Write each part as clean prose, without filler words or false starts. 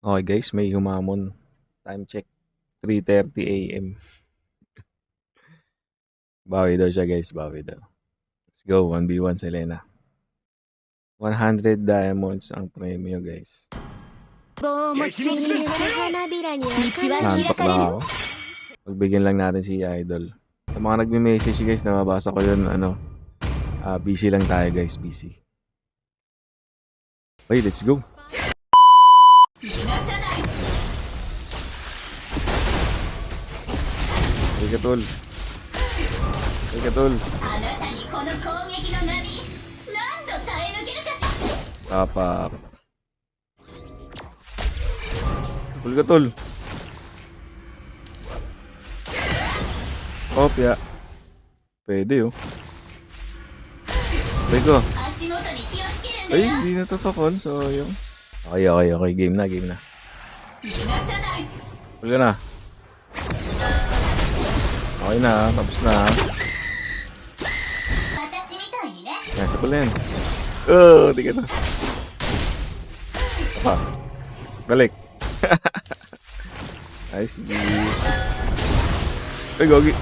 Okay guys, may humamon. Time check, 3:30 AM. Bawi daw siya guys, bawi daw. Let's go, 1v1 Selena. 100 diamonds ang premyo guys. 棒を持ちすぎる花びらにはNantok lang ako. Pagbigyan lang natin si Idol. Sa mga nagme-message guys, nababasa ko yun, busy lang tayo guys, busy. Okay, let's go. Hey katol. Hey katol. Top up. Katol katol. Kopya. Pwede oh. Pwede ko. Ay, hindi natutokon. So, yung... Okay. Game na. Wala na. Okay na. Tapos na. Yan, sabal na yan. Oh, di ka na. Apa. Balik. Nice G. Ay, gogi.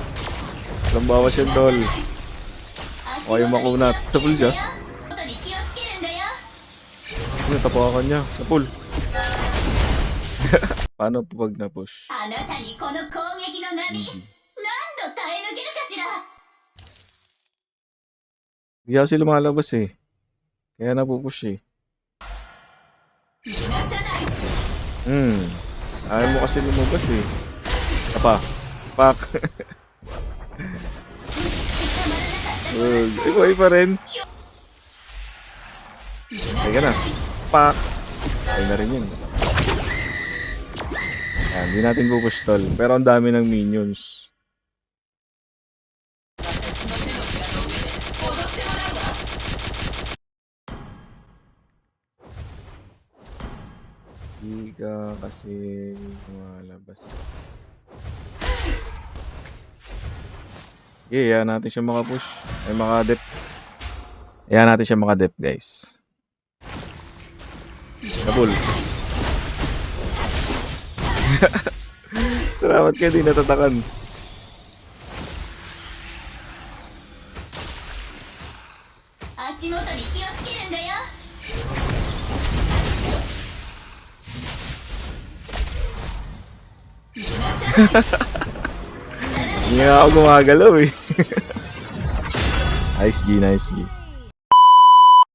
Lambawas yan, tol. Okay, makunat. Sabal siya. Natapakan niya. Napul. Paano pag na-push? Hindi ako sila lumalabas eh. Kaya napupush eh. Ayaw mo kasi lumabas eh. Apa? Pak. Ay pa rin. Teka na. Pak. Ay na rin yun. Yan, hindi natin pupush tol. Pero ang dami ng minions. Hindi ka kasi lumalabas. Okay, yan natin siya makapush. Ay makadep. Yan natin siya makadep guys. Kabul. Salamat kayo, di natatakan. Hindi nga ako gumagalaw eh. Nice G.